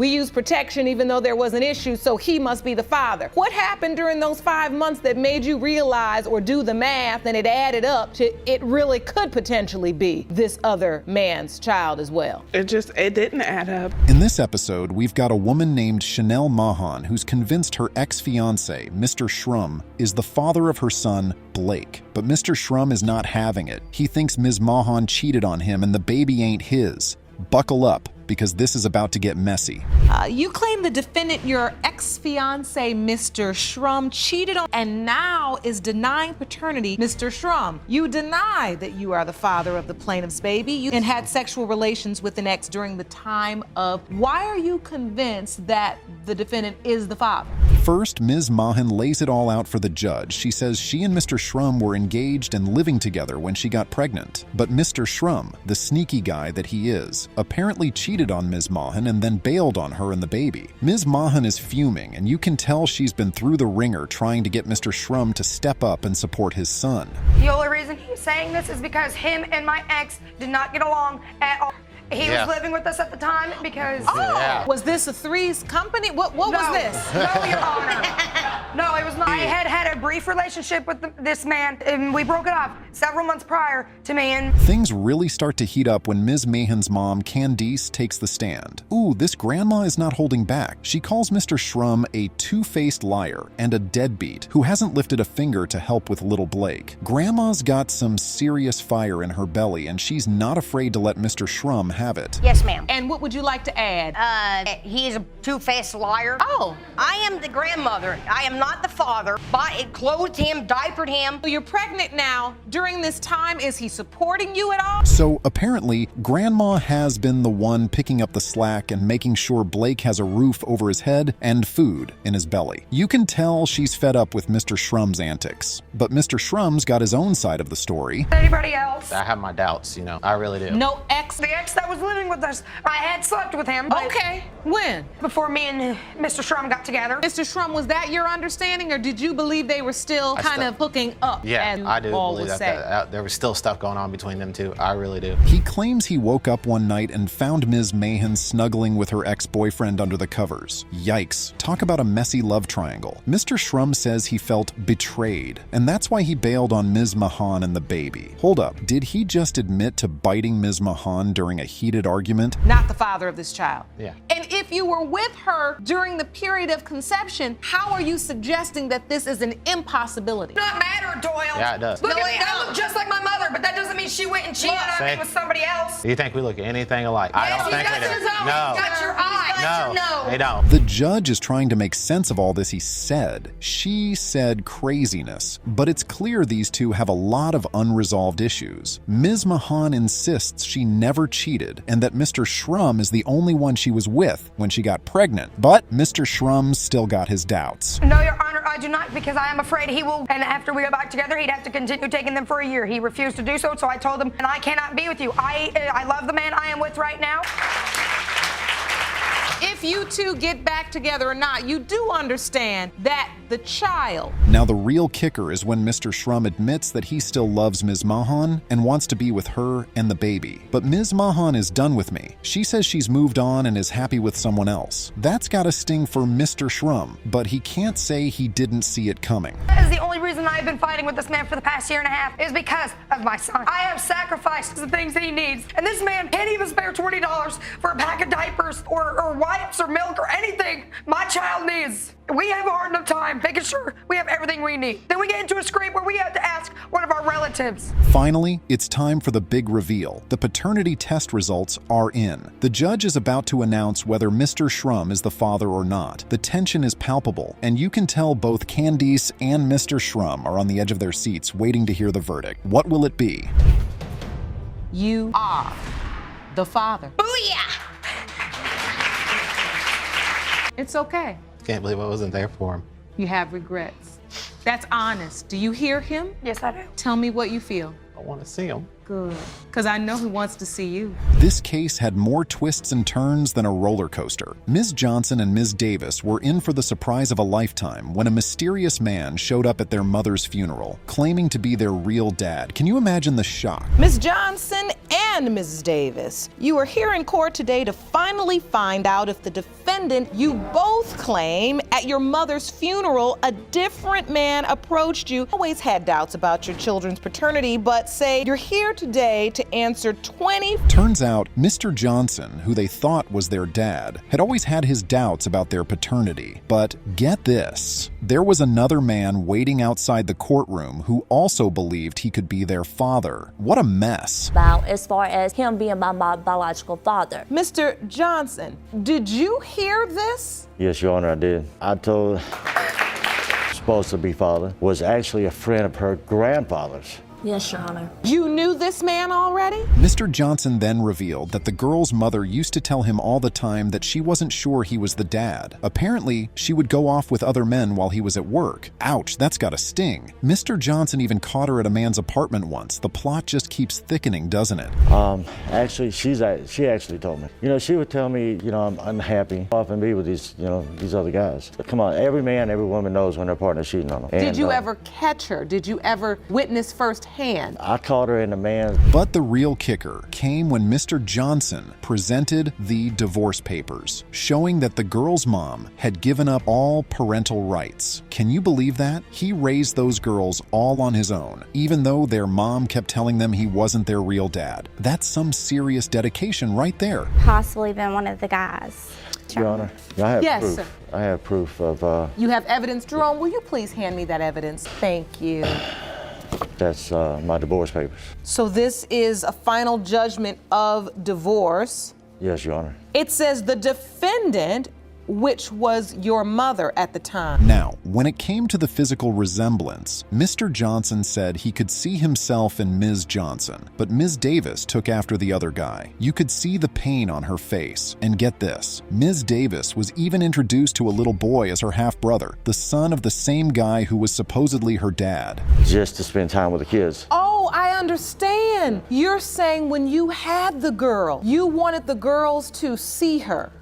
We used protection even though there was an issue, so he must be the father. What happened during those 5 months that made you realize or do the math and it added up to it really could potentially be this other man's child as well? It didn't add up. In this episode, we've got a woman named Chanel Mahan who's convinced her ex-fiancé, Mr. Shrum, is the father of her son, Blake. But Mr. Shrum is not having it. He thinks Ms. Mahan cheated on him and the baby ain't his. Buckle up, because this is about to get messy. You claim the defendant, your ex-fiancé, Mr. Shrum, cheated on and now is denying paternity. Mr. Shrum, you deny that you are the father of the plaintiff's baby and had sexual relations with an ex during the time of. Why are you convinced that the defendant is the father? First, Ms. Mahan lays it all out for the judge. She says she and Mr. Shrum were engaged and living together when she got pregnant. But Mr. Shrum, the sneaky guy that he is, apparently cheated on Ms. Mahan and then bailed on her and the baby. Ms. Mahan is fuming, and you can tell she's been through the ringer trying to get Mr. Shrum to step up and support his son. The only reason he's saying this is because him and my ex did not get along at all. He was living with us at the time because... Was this a three's company? What was this? No, Your Honor. No, it was not. I had a brief relationship with this man, and we broke it off several months prior to me, and... Things really start to heat up when Ms. Mahan's mom, Candice, takes the stand. Ooh, this grandma is not holding back. She calls Mr. Shrum a two-faced liar and a deadbeat who hasn't lifted a finger to help with little Blake. Grandma's got some serious fire in her belly, and she's not afraid to let Mr. Shrum have it. Yes, ma'am. And what would you like to add? He's a two-faced liar. Oh. I am the grandmother. I am not the father. It clothed him, diapered him. You're pregnant now. During this time, is he supporting you at all? So apparently, Grandma has been the one picking up the slack and making sure Blake has a roof over his head and food in his belly. You can tell she's fed up with Mr. Shrum's antics. But Mr. Shrum's got his own side of the story. Anybody else? I have my doubts, I really do. No ex? The ex that was living with us, I had slept with him. Okay. When? Before me and Mr. Shrum got together. Mr. Shrum, was that your understanding, or did you believe they were still kind of hooking up? Yeah, as I do all believe would that there was still stuff going on between them two. I really do. He claims he woke up one night and found Ms. Mahan snuggling with her ex-boyfriend under the covers. Yikes. Talk about a messy love triangle. Mr. Shrum says he felt betrayed, and that's why he bailed on Ms. Mahan and the baby. Hold up, did he just admit to biting Ms. Mahan during a heated argument? Not the father of this child. Yeah. And if you were with her during the period of conception, how are you suggesting that this is an impossibility? Not matter, Doyle. Yeah, it does. Look at me, I look just like my mother, but that doesn't mean she went and cheated on me with somebody else. You think we look anything alike? I don't think we do. He's got your eye. No, they don't. The judge is trying to make sense of all this he said. She said craziness, but it's clear these two have a lot of unresolved issues. Ms. Mahan insists she never cheated and that Mr. Shrum is the only one she was with when she got pregnant, but Mr. Shrum's still got his doubts. No, Your Honor, I do not, because I am afraid he will, and after we go back together, he'd have to continue taking them for a year. He refused to do so, so I told him, and I cannot be with you. I love the man I am with right now. If you two get back together or not, you do understand that the child... Now the real kicker is when Mr. Shrum admits that he still loves Ms. Mahan and wants to be with her and the baby. But Ms. Mahan is done with me. She says she's moved on and is happy with someone else. That's got a sting for Mr. Shrum, but he can't say he didn't see it coming. That is the only reason I've been fighting with this man for the past year and a half is because of my son. I have sacrificed the things that he needs, and this man can't even spare $20 for a pack of diapers or wipes or milk or anything my child needs. We have a hard enough time making sure we have everything we need. Then we get into a scrape where we have to ask one of our relatives. Finally, it's time for the big reveal. The paternity test results are in. The judge is about to announce whether Mr. Shrum is the father or not. The tension is palpable, and you can tell both Candice and Mr. Shrum are on the edge of their seats waiting to hear the verdict. What will it be? You are the father. Booyah! It's okay. Can't believe I wasn't there for him. You have regrets. That's honest. Do you hear him? Yes, I do. Tell me what you feel. I want to see him. Good. Because I know he wants to see you. This case had more twists and turns than a roller coaster. Ms. Johnson and Ms. Davis were in for the surprise of a lifetime when a mysterious man showed up at their mother's funeral, claiming to be their real dad. Can you imagine the shock? Ms. Johnson and Mrs. Davis, you are here in court today to finally find out if the defendant you both claim at your mother's funeral, a different man approached you. Always had doubts about your children's paternity, but say you're here today to answer 20. Turns out, Mr. Johnson, who they thought was their dad, had always had his doubts about their paternity. But get this, there was another man waiting outside the courtroom who also believed he could be their father. What a mess. About as far as him being my biological father. Mr. Johnson, did you hear this? Yes, Your Honor, I did. I told supposed to be father was actually a friend of her grandfather's. Yes, Your Honor. You knew this man already? Mr. Johnson then revealed that the girl's mother used to tell him all the time that she wasn't sure he was the dad. Apparently, she would go off with other men while he was at work. Ouch, that's gotta sting. Mr. Johnson even caught her at a man's apartment once. The plot just keeps thickening, doesn't it? Actually, she actually told me. You know, she would tell me, you know, I'm unhappy, often be with these, you know, these other guys. But come on, every man, every woman knows when their partner's cheating on them. Did you ever catch her? Did you ever witness firsthand? I caught her in the man. But the real kicker came when Mr. Johnson presented the divorce papers, showing that the girl's mom had given up all parental rights. Can you believe that? He raised those girls all on his own, even though their mom kept telling them he wasn't their real dad. That's some serious dedication right there. Possibly been one of the guys. Your Honor, I have Yes, proof. sir. I have proof of, You have evidence. Jerome, will you please hand me that evidence? Thank you. that's my divorce papers. So this is a final judgment of divorce. Yes, Your Honor. It says the defendant, which was your mother at the time. Now, when it came to the physical resemblance, Mr. Johnson said he could see himself in Ms. Johnson, but Ms. Davis took after the other guy. You could see the pain on her face. And get this, Ms. Davis was even introduced to a little boy as her half-brother, the son of the same guy who was supposedly her dad. Just to spend time with the kids. Oh, I understand. You're saying when you had the girl, you wanted the girls to see her.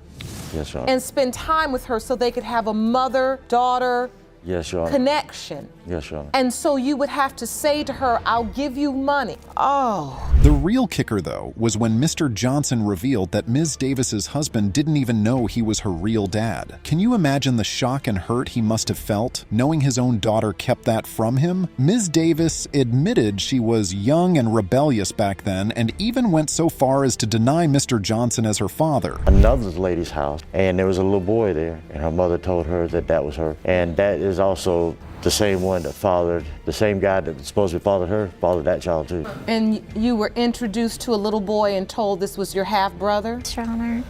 Yes, Your Honor. And spend time with her so they could have a mother-daughter Yes, Your Honor. connection. Yes, Your Honor. And so you would have to say to her, I'll give you money. Oh. The real kicker, though, was when Mr. Johnson revealed that Ms. Davis's husband didn't even know he was her real dad. Can you imagine the shock and hurt he must have felt, knowing his own daughter kept that from him? Ms. Davis admitted she was young and rebellious back then, and even went so far as to deny Mr. Johnson as her father. Another lady's house, and there was a little boy there, and her mother told her that that was her. And that is also the same one that fathered, the same guy that supposedly fathered her, fathered that child too. And you were introduced to a little boy and told this was your half-brother? Your Honor.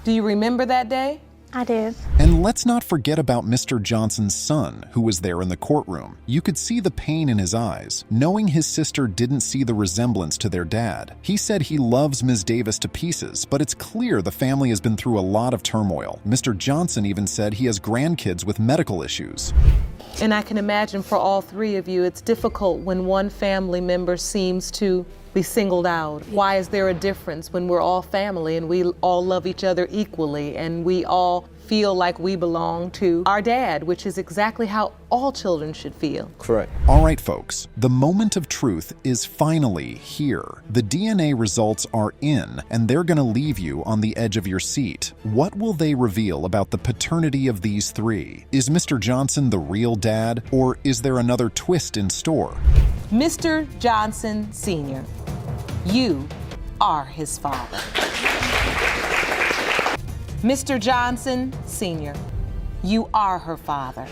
Do you remember that day? I did. And let's not forget about Mr. Johnson's son, who was there in the courtroom. You could see the pain in his eyes, knowing his sister didn't see the resemblance to their dad. He said he loves Ms. Davis to pieces, but it's clear the family has been through a lot of turmoil. Mr. Johnson even said he has grandkids with medical issues. And I can imagine for all three of you, it's difficult when one family member seems to be singled out. Why is there a difference when we're all family and we all love each other equally and we all feel like we belong to our dad, which is exactly how all children should feel? Correct. All right, folks, the moment of truth is finally here. The DNA results are in, and they're gonna leave you on the edge of your seat. What will they reveal about the paternity of these three? Is Mr. Johnson the real dad, or is there another twist in store? Mr. Johnson Sr., you are his father. Mr. Johnson Sr., you are her father.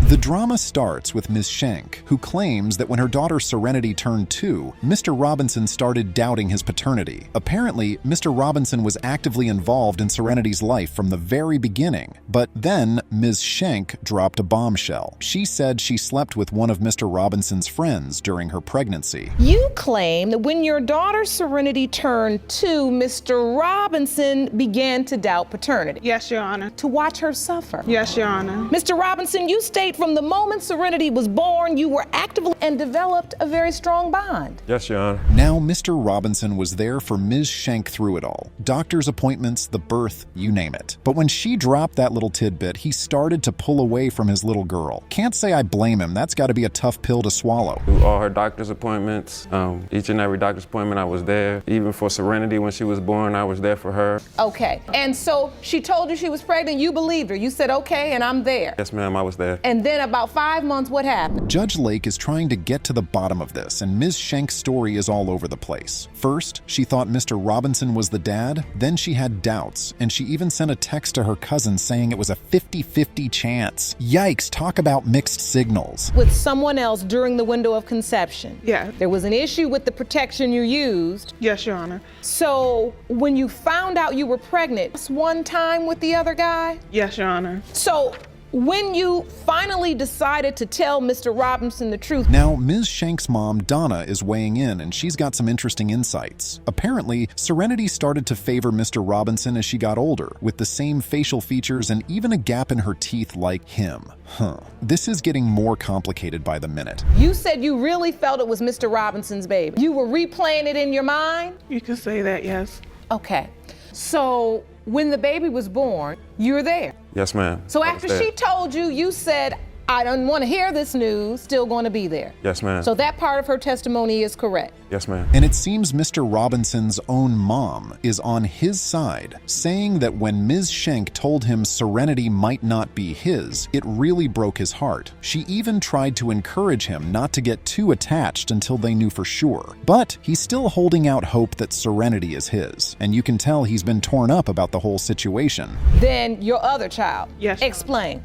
The drama starts with Ms. Schenk, who claims that when her daughter Serenity turned 2, Mr. Robinson started doubting his paternity. Apparently, Mr. Robinson was actively involved in Serenity's life from the very beginning. But then, Ms. Schenk dropped a bombshell. She said she slept with one of Mr. Robinson's friends during her pregnancy. You claim that when your daughter Serenity turned 2, Mr. Robinson began to doubt paternity. Yes, Your Honor. To watch her suffer. Yes, Your Honor. Mr. Robinson, you state from the moment Serenity was born, you were actively and developed a very strong bond. Yes, Your Honor. Now, Mr. Robinson was there for Ms. Schenk through it all. Doctor's appointments, the birth, you name it. But when she dropped that little tidbit, he started to pull away from his little girl. Can't say I blame him. That's got to be a tough pill to swallow. Through all her doctor's appointments, each and every doctor's appointment I was there. Even for Serenity when she was born, I was there for her. Okay, and so she told you she was pregnant, you believed her. You said, okay, and I'm there. Yes, ma'am, I was there. And then about 5 months, what happened? Judge Lake is trying to get to the bottom of this, and Ms. Schenk's story is all over the place. First, she thought Mr. Robinson was the dad, then she had doubts, and she even sent a text to her cousin saying it was a 50-50 chance. Yikes, talk about mixed signals. With someone else during the window of conception. Yeah. There was an issue with the protection you used. Yes, Your Honor. So when you found out you were pregnant, just one time with the other guy? Yes, Your Honor. So when you finally decided to tell Mr. Robinson the truth. Now, Ms. Schenk's mom, Donna, is weighing in, and she's got some interesting insights. Apparently, Serenity started to favor Mr. Robinson as she got older, with the same facial features and even a gap in her teeth like him. This is getting more complicated by the minute. You said you really felt it was Mr. Robinson's baby. You were replaying it in your mind? You can say that, yes. Okay. So when the baby was born, you were there. Yes, ma'am. So I was after there. she told you, you said, I don't want to hear this news, still going to be there. Yes, ma'am. So that part of her testimony is correct. Yes, ma'am. And it seems Mr. Robinson's own mom is on his side, saying that when Ms. Schenk told him Serenity might not be his, it really broke his heart. She even tried to encourage him not to get too attached until they knew for sure. But he's still holding out hope that Serenity is his, and you can tell he's been torn up about the whole situation. Then your other child. Yes. Explain.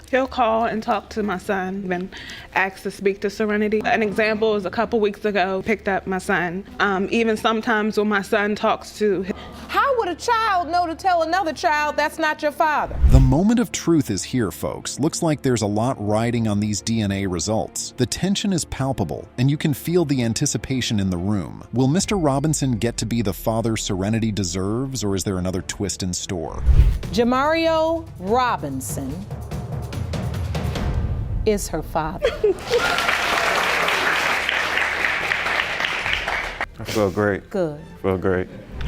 He'll call and talk to my son and ask to speak to Serenity. An example is a couple weeks ago, picked up my son. Even sometimes when my son talks to him. How would a child know to tell another child that's not your father? The moment of truth is here, folks. Looks like there's a lot riding on these DNA results. The tension is palpable, and you can feel the anticipation in the room. Will Mr. Robinson get to be the father Serenity deserves, or is there another twist in store? Jamario Robinson is her father. I feel great. Good. I feel great.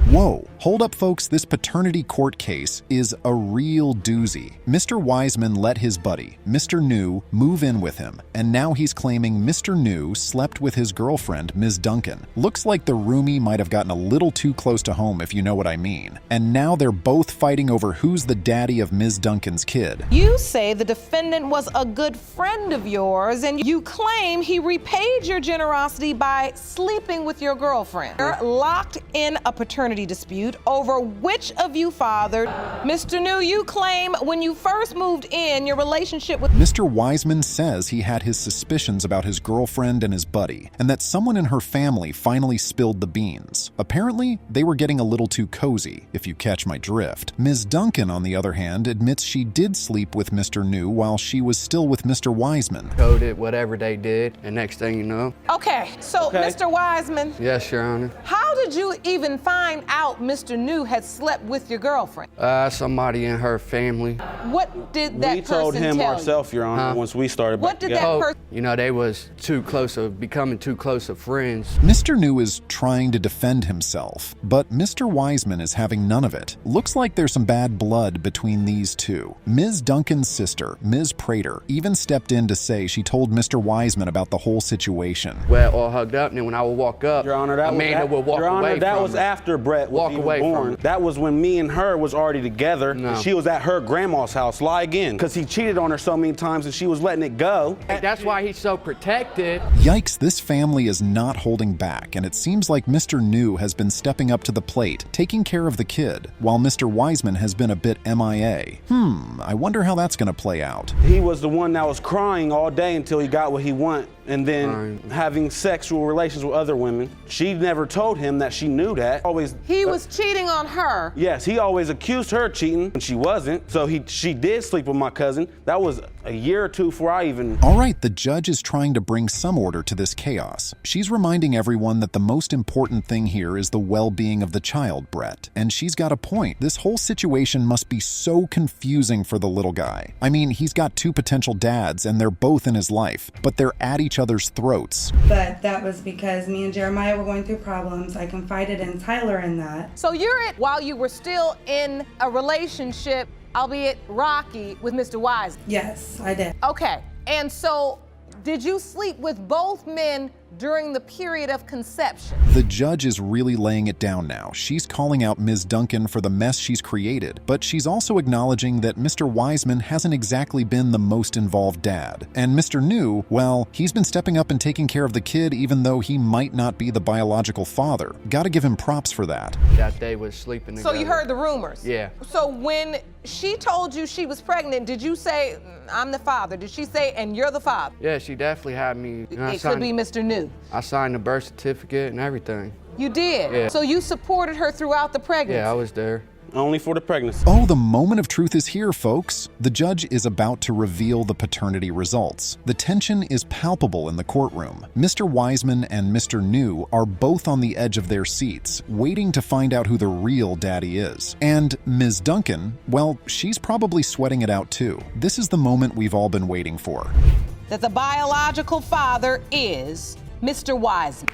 Whoa, hold up folks, this paternity court case is a real doozy. Mr. Wiseman let his buddy, Mr. New, move in with him, and now he's claiming Mr. New slept with his girlfriend, Ms. Duncan. Looks like the roomie might have gotten a little too close to home, if you know what I mean. And now they're both fighting over who's the daddy of Ms. Duncan's kid. You say the defendant was a good friend of yours, and you claim he repaid your generosity by sleeping with your girlfriend. You're locked in a paternity dispute over which of you fathered. Mr. New, you claim when you first moved in, your relationship with Mr. Wiseman says he had his suspicions about his girlfriend and his buddy, and that someone in her family finally spilled the beans. Apparently, they were getting a little too cozy, if you catch my drift. Ms. Duncan, on the other hand, admits she did sleep with Mr. New while she was still with Mr. Wiseman. Coded whatever they did, and next thing you know. Okay, so Mr. Wiseman, Yes, Your Honor. how did you even find out Mr. New had slept with your girlfriend? Somebody in her family. What did that We person told him tell ourselves, Your Honor, once we started What back did together. that person? You know, they was too close of becoming too close of friends. Mr. New is trying to defend himself, but Mr. Wiseman is having none of it. Looks like there's some bad blood between these two. Ms. Duncan's sister, Ms. Prater, even stepped in to say she told Mr. Wiseman about the whole situation. Well, all hugged up, and then when I would walk up, Your Honor, that Amanda would walk Your Honor, away that from was her. after Brett was Walk even away from born. her. That was when me and her was already together. No. And she was at her grandma's house. Lie again. Because he cheated on her so many times and she was letting it go. That's why he's so protected. Yikes, this family is not holding back, and it seems like Mr. New has been stepping up to the plate, taking care of the kid, while Mr. Wiseman has been a bit MIA. I wonder how that's gonna play out. He was the one that was crying all day until he got what he wanted. And then having sexual relations with other women. She never told him that she knew that. He was cheating on her. Yes, he always accused her of cheating, and she wasn't. So she did sleep with my cousin. That was a year or two before I even... All right, the judge is trying to bring some order to this chaos. She's reminding everyone that the most important thing here is the well-being of the child, Brett. And she's got a point. This whole situation must be so confusing for the little guy. I mean, he's got two potential dads, and they're both in his life, but they're at each other's throats. But that was because me and Jeremiah were going through problems. I confided in Tyler in that. So while you were still in a relationship, albeit rocky, with Mr. Wise? Yes, I did. Okay, and so did you sleep with both men during the period of conception? The judge is really laying it down now. She's calling out Ms. Duncan for the mess she's created, but she's also acknowledging that Mr. Wiseman hasn't exactly been the most involved dad. And Mr. New, well, he's been stepping up and taking care of the kid even though he might not be the biological father. Gotta give him props for that. That day was sleeping together. So you heard the rumors? Yeah. So when she told you she was pregnant, did you say, I'm the father? Did she say, and you're the father? Yeah, she definitely had me. It could be Mr. New. I signed the birth certificate and everything. You did? Yeah. So you supported her throughout the pregnancy? Yeah, I was there. Only for the pregnancy. Oh, the moment of truth is here, folks. The judge is about to reveal the paternity results. The tension is palpable in the courtroom. Mr. Wiseman and Mr. New are both on the edge of their seats, waiting to find out who the real daddy is. And Ms. Duncan, well, she's probably sweating it out too. This is the moment we've all been waiting for. That the biological father is Mr. Wiseman.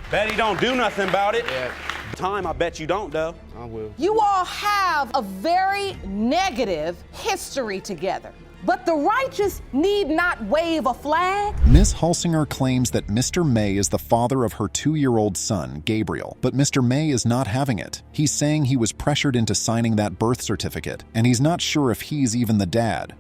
Bet he don't do nothing about it. Yeah. Time, I bet you don't, though. I will. You all have a very negative history together. But the righteous need not wave a flag. Ms. Hulsinger claims that Mr. May is the father of her 2-year-old son, Gabriel, but Mr. May is not having it. He's saying he was pressured into signing that birth certificate, and he's not sure if he's even the dad.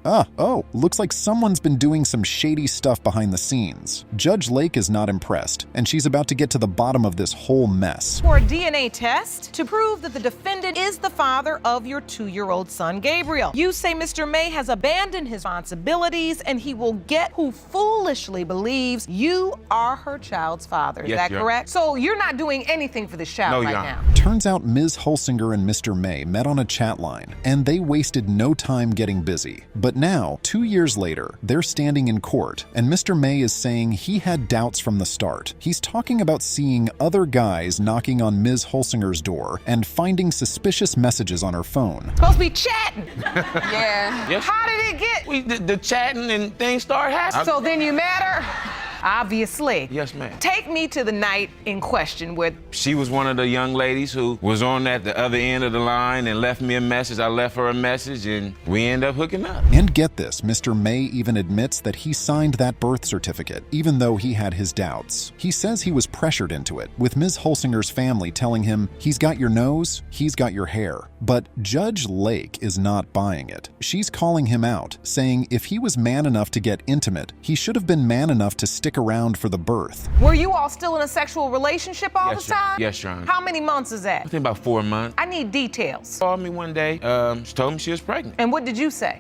Looks like someone's been doing some shady stuff behind the scenes. Judge Lake is not impressed, and she's about to get to the bottom of this whole mess. For a DNA test to prove that the defendant is the father of your 2-year-old son, Gabriel. You say Mr. May has abandoned his responsibilities and he will get who foolishly believes you are her child's father. Is that correct? So you're not doing anything for this child right now? Turns out Ms. Hulsinger and Mr. May met on a chat line, and they wasted no time getting busy. But now, 2 years later, they're standing in court, and Mr. May is saying he had doubts from the start. He's talking about seeing other guys knocking on Ms. Hulsinger's door and finding suspicious messages on her phone. Supposed to be chatting. Yeah. Yes. How did it get? The chatting and things started happening. So then you met her? Obviously. Yes, ma'am. Take me to the night in question where... She was one of the young ladies who was on at the other end of the line and left me a message. I left her a message and we ended up hooking up. And get this, Mr. May even admits that he signed that birth certificate, even though he had his doubts. He says he was pressured into it, with Ms. Hulsinger's family telling him, he's got your nose, he's got your hair. But Judge Lake is not buying it. She's calling him out, saying if he was man enough to get intimate, he should have been man enough to stick around for the birth. Were you all still in a sexual relationship all the time? Yes, Your Honor. How many months is that? I think about 4 months. I need details. She called me one day. She told me she was pregnant. And what did you say?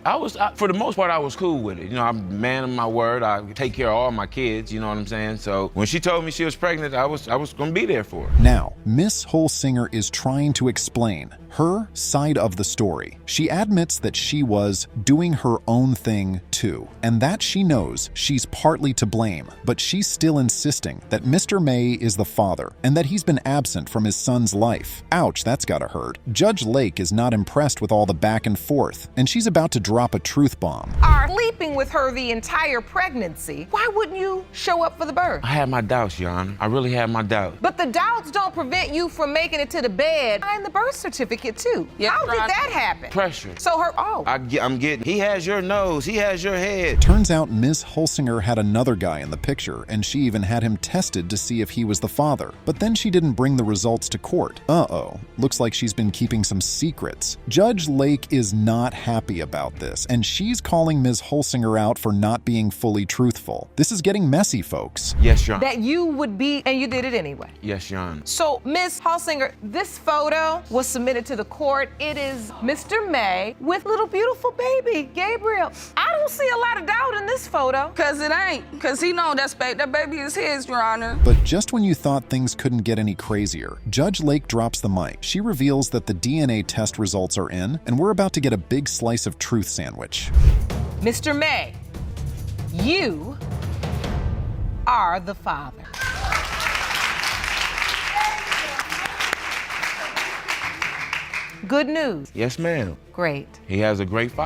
For the most part, I was cool with it. You know, I'm a man of my word. I take care of all my kids, you know what I'm saying? So when she told me she was pregnant, I was gonna be there for her. Now, Miss Hulsinger is trying to explain her side of the story. She admits that she was doing her own thing too, and that she knows she's partly to blame, but she's still insisting that Mr. May is the father and that he's been absent from his son's life. Ouch, that's gotta hurt. Judge Lake is not impressed with all the back and forth, and she's about to drop a truth bomb. Are sleeping with her the entire pregnancy, why wouldn't you show up for the birth? I had my doubts, Your Honor. I really had my doubts. But the doubts don't prevent you from making it to the bed and the birth certificate too. Yeah, how did that happen? Pressure. So I'm getting, he has your nose, he has your head. Turns out Ms. Hulsinger had another guy in the picture, and she even had him tested to see if he was the father. But then she didn't bring the results to court. Looks like she's been keeping some secrets. Judge Lake is not happy about this, and she's calling Ms. Hulsinger out for not being fully truthful. This is getting messy, folks. Yes, Your Honor. That you would be, and you did it anyway. Yes, Your Honor. So, Ms. Hulsinger, this photo was submitted to the court. It is Mr. May with little beautiful baby, Gabriel. I don't see a lot of doubt in this photo. Cause it ain't. Cause he know that baby is his, Your Honor. But just when you thought things couldn't get any crazier, Judge Lake drops the mic. She reveals that the DNA test results are in, and we're about to get a big slice of truth sandwich. Mr. May, you are the father. Good news. Yes, ma'am. Great. He has a great father.